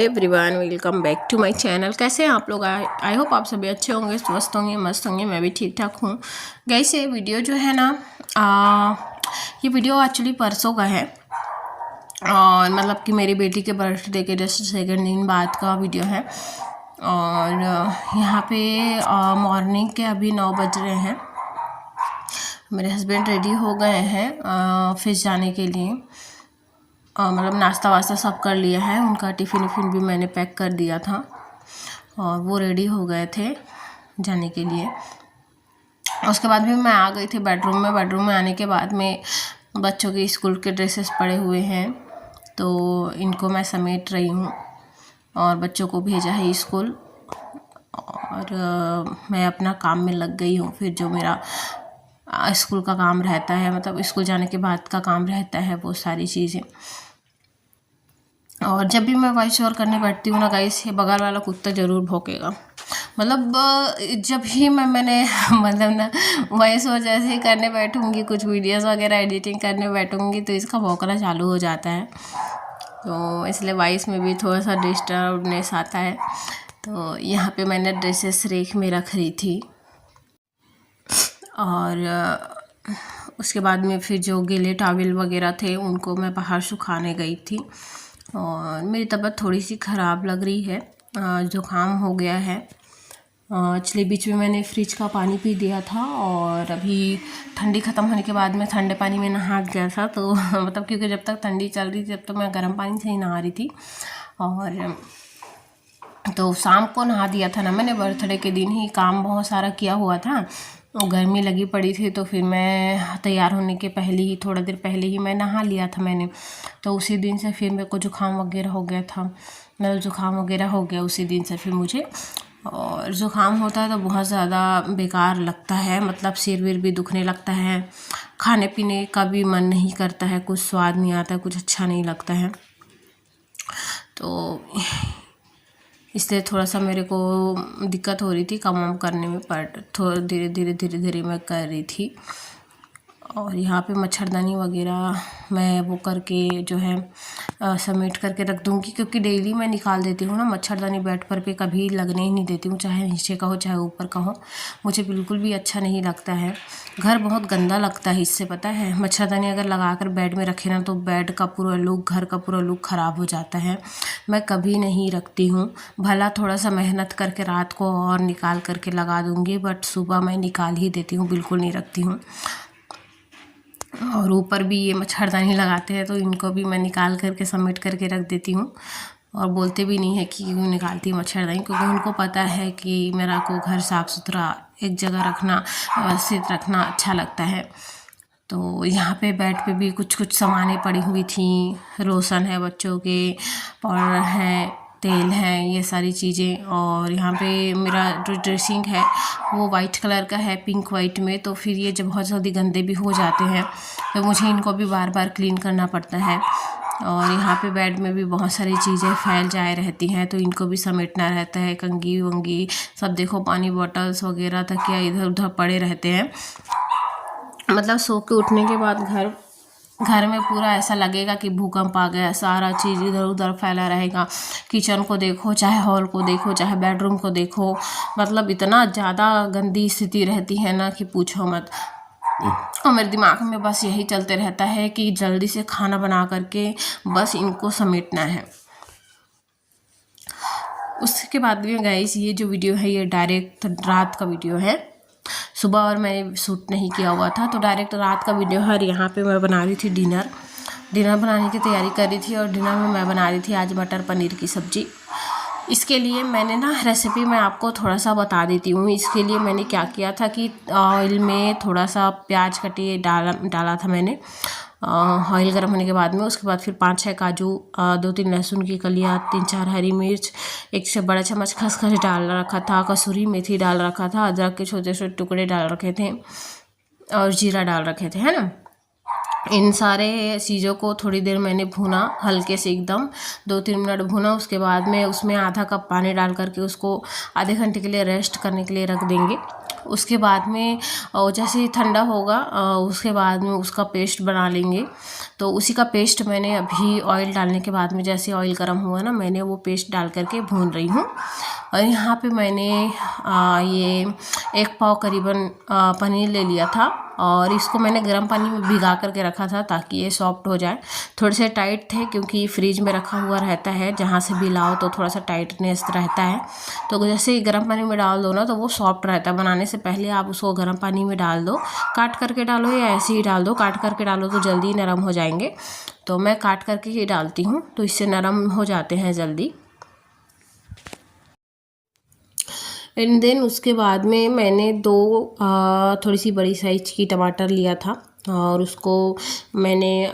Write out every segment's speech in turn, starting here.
Everyone, welcome back to my channel. कैसे हैं आप लोग? आई होप आप सभी अच्छे होंगे, स्वस्थ होंगे, मस्त होंगे। मैं भी ठीक ठाक हूँ। गाइस, ये वीडियो जो है ना, ये वीडियो एक्चुअली परसों का है, और मतलब कि मेरी बेटी के बर्थडे के जस्ट सेकंड दिन बाद का वीडियो है। और यहाँ पे मॉर्निंग के अभी 9 बज रहे हैं। मेरे हस्बैंड रेडी हो गए हैं ऑफिस जाने के लिए। मतलब नाश्ता वास्ता सब कर लिया है, उनका टिफ़िन विफ़िन भी मैंने पैक कर दिया था और वो रेडी हो गए थे जाने के लिए। उसके बाद भी मैं आ गई थी बेडरूम में। बेडरूम में आने के बाद में बच्चों के स्कूल के ड्रेसेस पड़े हुए हैं, तो इनको मैं समेट रही हूँ और बच्चों को भेजा है स्कूल। और मैं अपना काम में लग गई हूँ। फिर जो मेरा स्कूल का काम रहता है, मतलब स्कूल जाने के बाद का काम रहता है, वो सारी चीज़ें। और जब भी मैं वॉइस ओवर करने बैठती हूँ ना गाइस, ये बगल वाला कुत्ता ज़रूर भौंकेगा। मतलब जब भी मैंने मतलब ना वॉइस ओवर जैसे ही करने बैठूँगी, कुछ वीडियोस वगैरह एडिटिंग करने बैठूँगी, तो इसका भौंकना चालू हो जाता है। तो इसलिए वॉइस में भी थोड़ा सा डिस्टर्बनेस आता है। तो यहाँ पे मैंने ड्रेसेस रेक में रख रही थी, और उसके बाद में फिर जो गीले टॉवल वगैरह थे उनको मैं बाहर सुखाने गई थी। और मेरी तबीयत थोड़ी सी ख़राब लग रही है, ज़ुकाम हो गया है। एक्चुअली बीच में मैंने फ्रिज का पानी पी दिया था, और अभी ठंडी ख़त्म होने के बाद में ठंडे पानी में नहा गया था। तो मतलब क्योंकि जब तक ठंडी चल रही थी तब तक मैं गर्म पानी से ही नहा रही थी। और तो शाम को नहा दिया था ना मैंने, बर्थडे के दिन ही काम बहुत सारा किया हुआ था, गर्मी लगी पड़ी थी। तो फिर मैं तैयार होने के पहले ही, थोड़ा देर पहले ही मैं नहा लिया था मैंने। तो उसी दिन से फिर मेरे को ज़ुकाम वगैरह हो गया था, मतलब ज़ुकाम वगैरह हो गया उसी दिन से फिर मुझे। और ज़ुकाम होता है तो बहुत ज़्यादा बेकार लगता है, मतलब सिर विर भी दुखने लगता है, खाने पीने का भी मन नहीं करता है, कुछ स्वाद नहीं आता है, कुछ अच्छा नहीं लगता है। तो इसलिए थोड़ा सा मेरे को दिक्कत हो रही थी काम वाम करने में, पर थोड़ा धीरे धीरे मैं कर रही थी। और यहाँ पे मच्छरदानी वगैरह मैं वो करके जो है समेट करके रख दूँगी, क्योंकि डेली मैं निकाल देती हूँ ना मच्छरदानी। बेड पर पे कभी लगने ही नहीं देती हूँ, चाहे नीचे का हो चाहे ऊपर का हो। मुझे बिल्कुल भी अच्छा नहीं लगता है, घर बहुत गंदा लगता है इससे, पता है। मच्छरदानी अगर लगा कर बेड में रखे ना, तो बेड का पूरा लुक, घर का पूरा लुक ख़राब हो जाता है। मैं कभी नहीं रखती हूँ, भला थोड़ा सा मेहनत करके रात को और निकाल करके लगा दूँगी, बट सुबह मैं निकाल ही देती हूँ, बिल्कुल नहीं रखती हूँ। और ऊपर भी ये मच्छरदानी लगाते हैं, तो इनको भी मैं निकाल करके समेट करके रख देती हूँ। और बोलते भी नहीं है कि क्यों निकालती हूँ मच्छरदानी, क्योंकि उनको पता है कि मेरा को घर साफ़ सुथरा एक जगह रखना, व्यवस्थित रखना अच्छा लगता है। तो यहाँ पे बेड पे भी कुछ कुछ सामानें पड़ी हुई थी, लोशन है बच्चों के, पाउडर है, तेल है, ये सारी चीज़ें। और यहाँ पे मेरा जो ड्रेसिंग है वो वाइट कलर का है, पिंक वाइट में। तो फिर ये जब बहुत जल्दी गंदे भी हो जाते हैं, तो मुझे इनको भी बार बार क्लीन करना पड़ता है। और यहाँ पे बेड में भी बहुत सारी चीज़ें फैल जाए रहती हैं, तो इनको भी समेटना रहता है। कंघी वंगी सब देखो, पानी बॉटल्स वगैरह तक या इधर उधर पड़े रहते हैं। मतलब सो के उठने के बाद घर में पूरा ऐसा लगेगा कि भूकंप आ गया, सारा चीज़ इधर उधर फैला रहेगा। किचन को देखो, चाहे हॉल को देखो, चाहे बेडरूम को देखो, मतलब इतना ज़्यादा गंदी स्थिति रहती है ना कि पूछो मत। और मेरे दिमाग में बस यही चलते रहता है कि जल्दी से खाना बना करके बस इनको समेटना है। उसके बाद भी गाइस, ये जो वीडियो है ये डायरेक्ट रात का वीडियो है, सुबह और मैं शूट नहीं किया हुआ था, तो डायरेक्ट रात का वीडियो है। और यहाँ पे मैं बना रही थी डिनर बनाने की तैयारी कर रही थी। और डिनर में मैं बना रही थी आज मटर पनीर की सब्ज़ी। इसके लिए मैंने ना रेसिपी मैं आपको थोड़ा सा बता देती हूँ। इसके लिए मैंने क्या किया था कि ऑयल में थोड़ा सा प्याज कटे डाला था मैंने। ऑयल गर्म होने के बाद में, उसके बाद फिर 5-6 काजू, 2-3 लहसुन की कलियाँ, 3-4 हरी मिर्च, 1 से बड़ा चम्मच खसखस डाल रखा था, कसूरी मेथी डाल रखा था, अदरक के छोटे छोटे टुकड़े डाल रखे थे, और जीरा डाल रखे थे, है ना। इन सारे चीज़ों को थोड़ी देर मैंने भूना, हल्के से एकदम 2-3 मिनट भूना। उसके बाद में उसमें आधा कप पानी डाल करके उसको आधे घंटे के लिए रेस्ट करने के लिए रख देंगे। उसके बाद में जैसे ही ठंडा होगा उसके बाद में उसका पेस्ट बना लेंगे। तो उसी का पेस्ट मैंने अभी ऑयल डालने के बाद में, जैसे ऑयल गर्म हुआ ना, मैंने वो पेस्ट डाल करके भून रही हूँ। और यहाँ पे मैंने ये 1 पाव करीबन पनीर ले लिया था और इसको मैंने गर्म पानी में भिगा करके रखा था ताकि ये सॉफ्ट हो जाए। थोड़े से टाइट थे क्योंकि फ्रिज में रखा हुआ रहता है, जहाँ से भी लाओ तो थोड़ा सा टाइटनेस रहता है। तो जैसे ही गर्म पानी में डाल दो ना तो वो सॉफ्ट रहता है। बनाने से पहले आप उसको गर्म पानी में डाल दो, काट करके डालो या ऐसे ही डाल दो। काट करके डालो तो जल्दी नरम हो जाएंगे, तो मैं काट करके ही डालती हूँ, तो इससे नरम हो जाते हैं जल्दी। एंड देन उसके बाद में मैंने 2 थोड़ी सी बड़ी साइज की टमाटर लिया था और उसको मैंने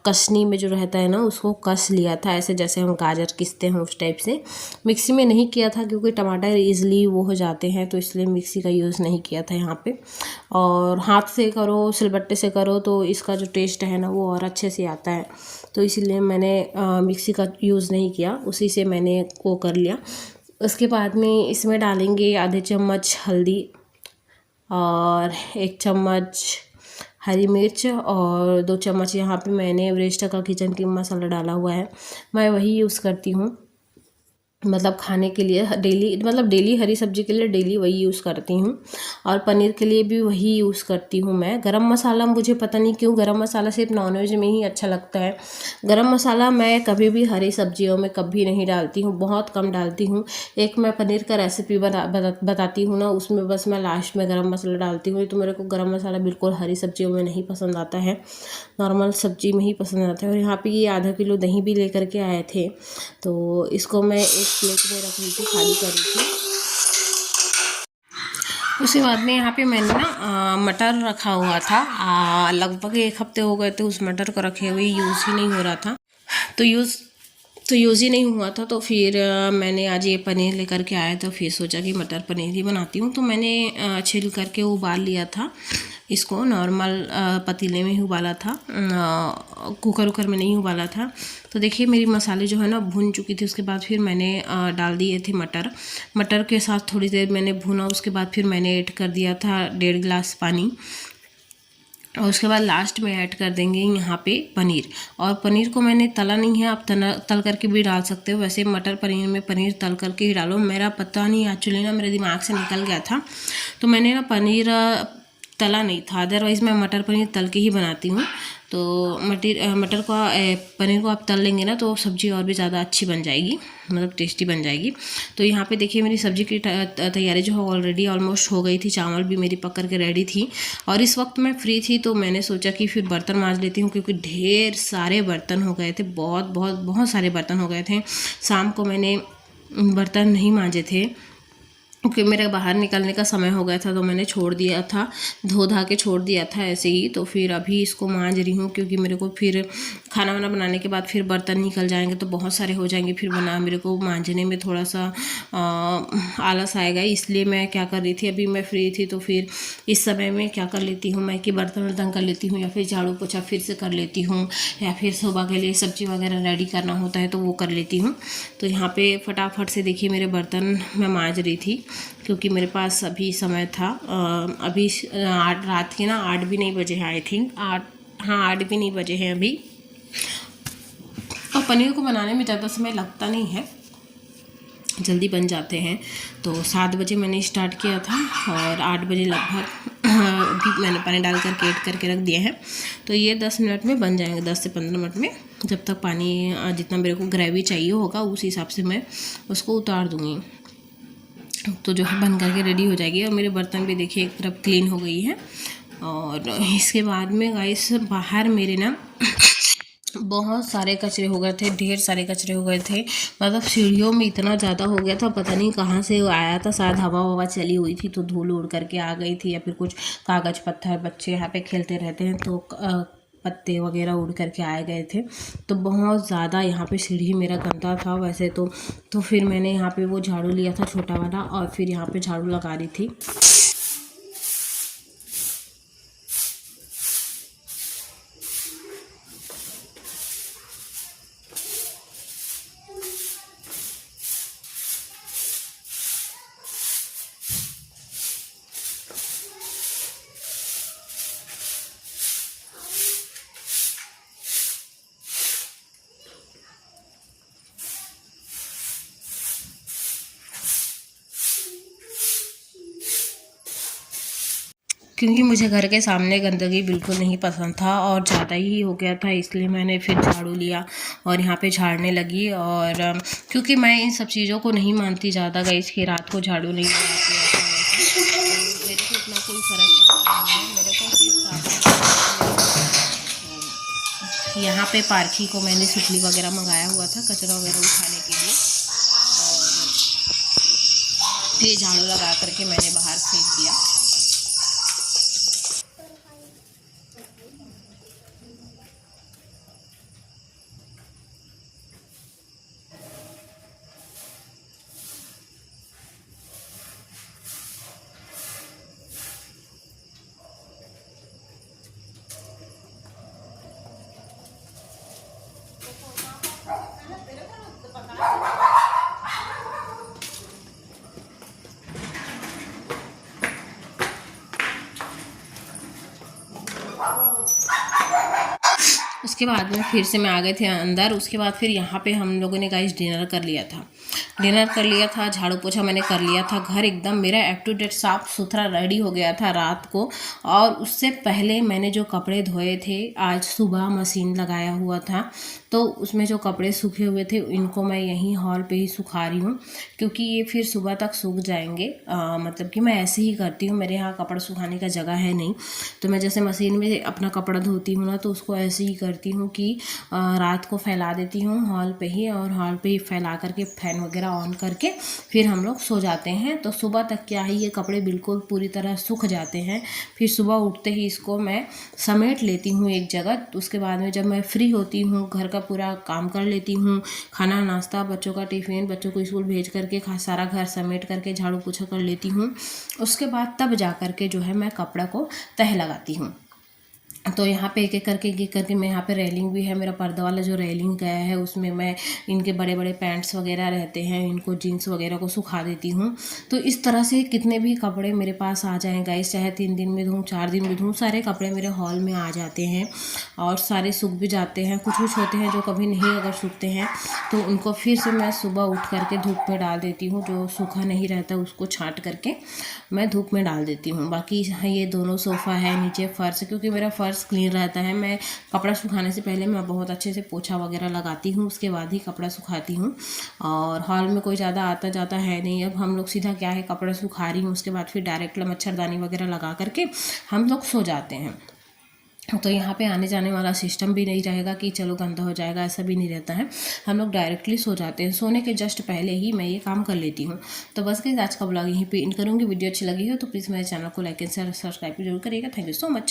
कसनी में जो रहता है ना उसको कस लिया था, ऐसे जैसे हम गाजर किसते हैं उस टाइप से। मिक्सी में नहीं किया था क्योंकि टमाटर ईज़िली वो हो जाते हैं, तो इसलिए मिक्सी का यूज़ नहीं किया था यहाँ पे। और हाथ से करो, सिलबट्टे से करो तो इसका जो टेस्ट है ना वो और अच्छे से आता है, तो इसीलिए मैंने मिक्सी का यूज़ नहीं किया, उसी से मैंने वो कर लिया। उसके बाद में इसमें डालेंगे आधे चम्मच हल्दी और 1 चम्मच हरी मिर्च और 2 चम्मच यहाँ पे मैंने एवरेस्ट का किचन किंग मसाला डाला हुआ है। मैं वही यूज़ करती हूँ, मतलब खाने के लिए डेली, मतलब डेली हरी सब्जी के लिए डेली वही यूज़ करती हूँ। और पनीर के लिए भी वही यूज़ करती हूँ मैं। गरम मसाला मुझे पता नहीं क्यों गरम मसाला सिर्फ नॉनवेज में ही अच्छा लगता है। गरम मसाला मैं कभी भी हरी सब्जियों में कभी नहीं डालती हूँ, बहुत कम डालती हूँ। एक मैं पनीर का रेसिपी बताती हूँ ना, उसमें बस मैं लास्ट में गरम मसाला डालती हूँ। तो मेरे को गरम मसाला बिल्कुल हरी सब्जियों में नहीं पसंद आता है, नॉर्मल सब्जी में ही पसंद आता है। और यहाँ पर ये आधा किलो दही भी लेकर के आए थे, तो इसको मैं एक प्लेट में रख रही थी, खाली कर रही थी। उसके बाद में यहाँ पे मैंने ना मटर रखा हुआ था, लगभग 1 हफ्ते हो गए थे उस मटर को रखे हुए, यूज़ ही नहीं हो रहा था, तो यूज़ ही नहीं हुआ था। तो फिर मैंने आज ये पनीर लेकर के आया, तो फिर सोचा कि मटर पनीर ही बनाती हूँ। तो मैंने छिल करके उबाल लिया था इसको, नॉर्मल पतीले में ही उबाला था, कुकर में नहीं उबाला था। तो देखिए मेरी मसाले जो है ना भून चुकी थी। उसके बाद फिर मैंने डाल दिए थे मटर के साथ थोड़ी देर मैंने भूना। उसके बाद फिर मैंने ऐड कर दिया था 1.5 गिलास पानी, और उसके बाद लास्ट में ऐड कर देंगे यहाँ पे पनीर। और पनीर को मैंने तला नहीं है, आप तल करके भी डाल सकते हो। वैसे मटर पनीर में पनीर तल करके ही डालो, मेरा पता नहीं एक्चुअली ना मेरे दिमाग से निकल गया था, तो मैंने ना पनीर तला नहीं था। अदरवाइज़ मैं मटर पनीर तल के ही बनाती हूँ। तो पनीर को आप तल लेंगे ना तो सब्ज़ी और भी ज़्यादा अच्छी बन जाएगी, मतलब टेस्टी बन जाएगी। तो यहाँ पे देखिए मेरी सब्ज़ी की तैयारी जो है ऑलरेडी ऑलमोस्ट हो गई थी। चावल भी मेरी पक कर के रेडी थी और इस वक्त मैं फ्री थी, तो मैंने सोचा कि फिर बर्तन मांज लेती हूँ, क्योंकि ढेर सारे बर्तन हो गए थे, बहुत सारे बर्तन हो गए थे। शाम को मैंने बर्तन नहीं मांजे थे क्योंकि मेरे बाहर निकलने का समय हो गया था, तो मैंने छोड़ दिया था, धो धा के छोड़ दिया था ऐसे ही। तो फिर अभी इसको मांज रही हूँ, क्योंकि मेरे को फिर खाना वाना बनाने के बाद फिर बर्तन निकल जाएंगे तो बहुत सारे हो जाएंगे, फिर मेरे को मांजने में थोड़ा सा आलस आएगा। इसलिए मैं क्या कर रही थी, अभी मैं फ्री थी तो फिर इस समय में क्या कर लेती हूँ मैं कि बर्तन कर लेती हूँ, या फिर झाड़ू पोछा फिर से कर लेती हूँ, या फिर सुबह के लिए सब्जी वगैरह रेडी करना होता है तो वो कर लेती हूँ। तो यहाँ पे फटाफट से देखिए मेरे बर्तन मैं मांज रही थी, क्योंकि मेरे पास अभी समय था। अभी रात के ना 8 भी नहीं बजे हैं, आई थिंक 8 भी नहीं बजे हैं अभी। और पनीर को बनाने में ज़्यादा समय लगता नहीं है, जल्दी बन जाते हैं। तो 7 बजे मैंने स्टार्ट किया था और 8 बजे लगभग अभी मैंने पानी डाल करके ऐड करके रख दिए हैं। तो ये 10 मिनट में बन जाएंगे, 10 से 15 मिनट में। जब तक पानी जितना मेरे को ग्रेवी चाहिए होगा उस हिसाब से मैं उसको उतार दूँगी, तो जो है बन करके रेडी हो जाएगी। और मेरे बर्तन भी देखिए एक तरफ क्लीन हो गई है। और इसके बाद में गाइस बाहर मेरे ना बहुत सारे कचरे हो गए थे, ढेर सारे कचरे हो गए थे, मतलब सीढ़ियों में इतना ज़्यादा हो गया था, पता नहीं कहाँ से आया था, शायद हवा चली हुई थी तो धूल उड़ करके आ गई थी, या फिर कुछ कागज़ पत्थर, बच्चे यहाँ पे खेलते रहते हैं तो पत्ते वगैरह उड़ करके आए गए थे। तो बहुत ज़्यादा यहाँ पे सीढ़ी मेरा गंदा था वैसे तो फिर मैंने यहाँ पे वो झाड़ू लिया था छोटा वाला, और फिर यहाँ पे झाड़ू लगा रही थी। क्योंकि मुझे घर के सामने गंदगी बिल्कुल नहीं पसंद था और ज़्यादा ही हो गया था, इसलिए मैंने फिर झाड़ू लिया और यहाँ पे झाड़ने लगी। और क्योंकि मैं इन सब चीज़ों को नहीं मानती ज़्यादा गाइस कि रात को झाड़ू नहीं लगाती ऐसा वैसा, तो मेरे को इतना कोई फ़र्क पड़ता नहीं है। मेरे को सिर्फ यहाँ पे पार्की को मैंने सुतली वगैरह मंगाया हुआ था कचरा वगैरह उठाने के लिए, और ये झाड़ू लगा करके मैंने बाहर फेंक दिया। उसके बाद में फिर से मैं आ गए थे अंदर। उसके बाद फिर यहाँ पे हम लोगों ने गाइस डिनर कर लिया था, झाड़ू पोछा मैंने कर लिया था, घर एकदम मेरा अप टू डेट साफ़ सुथरा रेडी हो गया था रात को। और उससे पहले मैंने जो कपड़े धोए थे आज सुबह मशीन लगाया हुआ था, तो उसमें जो कपड़े सूखे हुए थे इनको मैं यहीं हॉल पे ही सुखा रही हूँ, क्योंकि ये फिर सुबह तक सूख जाएंगे। मतलब कि मैं ऐसे ही करती हूँ, मेरे यहाँ कपड़ा सुखाने का जगह है नहीं, तो मैं जैसे मशीन में अपना कपड़ा धोती हूँ ना, तो उसको ऐसे ही करती हूँ कि रात को फैला देती हूँ हॉल पे ही, और हॉल पे ही फैला करके फ़ैन वगैरह ऑन करके फिर हम लोग सो जाते हैं। तो सुबह तक क्या है, ये कपड़े बिल्कुल पूरी तरह सूख जाते हैं। फिर सुबह उठते ही इसको मैं समेट लेती हूँ एक जगह। उसके बाद में जब मैं फ्री होती हूँ, घर का पूरा काम कर लेती हूँ, खाना नाश्ता, बच्चों का टिफ़िन, बच्चों को स्कूल भेज करके सारा घर समेट करके झाड़ू पोछा कर लेती हूँ। उसके बाद तब जा कर के जो है मैं कपड़ा को तह लगाती हूँ। तो यहाँ पे एक एक करके मैं यहाँ पे रेलिंग भी है, मेरा पर्दा वाला जो रेलिंग गया है उसमें मैं इनके बड़े बड़े पैंट्स वगैरह रहते हैं, इनको जीन्स वगैरह को सुखा देती हूँ। तो इस तरह से कितने भी कपड़े मेरे पास आ जाएँ गाइस, चाहे 3 दिन में धोऊँ 4 दिन में धोऊँ, सारे कपड़े मेरे हॉल में आ जाते हैं और सारे सूख भी जाते हैं। कुछ कुछ होते हैं जो कभी नहीं अगर सूखते हैं तो उनको फिर से मैं सुबह उठ करके धूप में डाल देती हूँ, जो सूखा नहीं रहता उसको छाँट करके मैं धूप में डाल देती हूँ। बाकी ये दोनों सोफ़ा है, नीचे फ़र्श, क्योंकि मेरा फ़र्श क्लीन रहता है। मैं कपड़ा सुखाने से पहले मैं बहुत अच्छे से पोछा वगैरह लगाती हूँ, उसके बाद ही कपड़ा सुखाती हूँ। और हॉल में कोई ज़्यादा आता जाता है नहीं। अब हम लोग सीधा क्या है, कपड़ा सुखा रही हूँ, उसके बाद फिर डायरेक्ट मच्छरदानी वगैरह लगा करके हम लोग सो जाते हैं। तो यहाँ पे आने जाने वाला सिस्टम भी नहीं रहेगा कि चलो गंदा हो जाएगा, ऐसा भी नहीं रहता है। हम लोग डायरेक्टली सो जाते हैं, सोने के जस्ट पहले ही मैं ये काम कर लेती हूँ। तो बस गाइस आज का ब्लॉग यहीं पे एंड करूँगी। वीडियो अच्छी लगी हो तो प्लीज़ मेरे चैनल को लाइक एंड सब्सक्राइब जरूर करिएगा। Thank you so much.